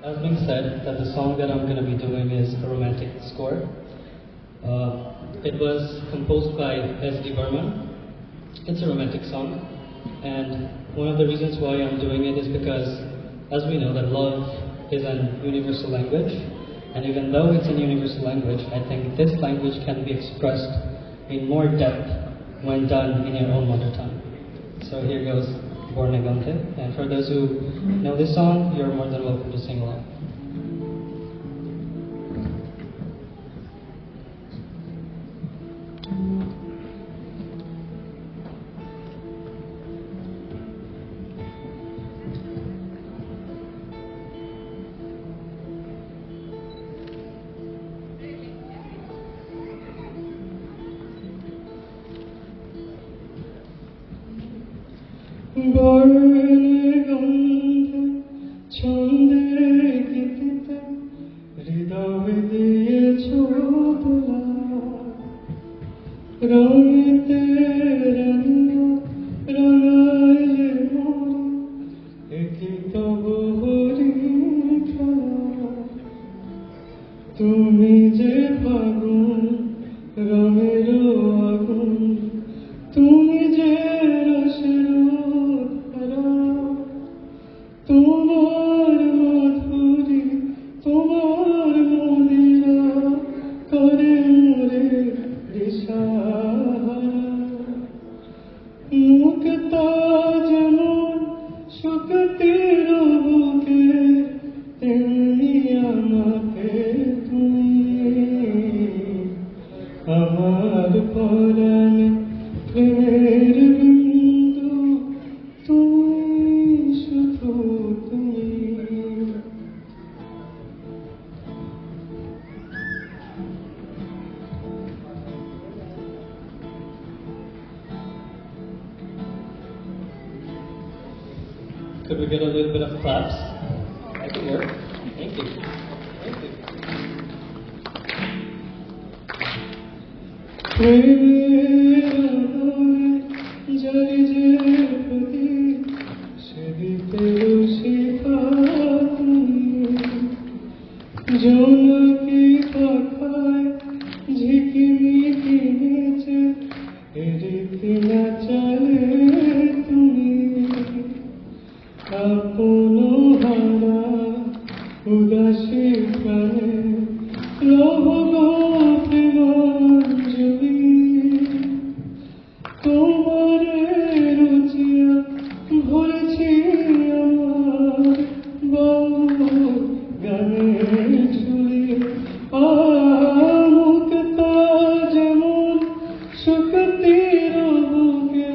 As being said, that the song that I'm going to be doing is a romantic score. It was composed by S.D. Burman. It's a romantic song, and one of the reasons why I'm doing it is because, as we know, that love is an universal language, and even though it's a universal language, I think this language can be expressed in more depth when done in your own mother tongue. So here goes Born Negante, and for those who know this song, you're more than welcome to sing along. বর্ণের গন্ধে ছন্দের গীতিতে হৃদয় দিয়েছ দোলা রঙেতে রাঙা রাঙাইলে মরি একই তবু হরি খেলা তুমি যে ফাগুন রঙের আগুন তুমি যে রসের তোমার মধুরি তোমার মদিরা করে মোরে দিশাহারা মুক্তা যেমন শুকতির বুকে তেমনি আমাকে তুমি আমার পরাণে প্রেমের বিন্দু তুমি শুধু তুমি Could we get a little bit of claps? I can hear. Thank you. Thank you. জলে যে প্রদীপ সে দীপের শিখা জোনাকি পাখায় ঝিকিমিকি নেচে রীতি নাচালে তুমি আপন হারা উদাসী প্রাণে লব গো প্রেমাঞ্জলি তোমার রুচিয়া ভরেছি আমার বাউল গানের ঝুলি মুক্তা যেমন শুকতির বুকে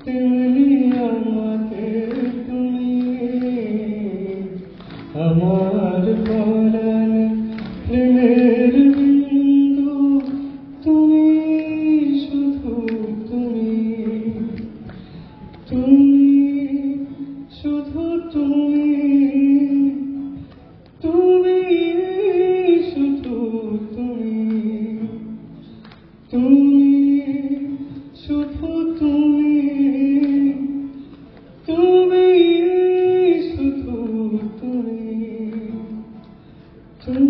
তেমনি আমাকে তুমি আমার পরাণে প্রেমের বিন্দু তুমি শুধু তুমি তুমি শুধু তুমি তুমি শুধু তুমি তুমি শুধু তুমি তুমি শুধু তুমি তুমি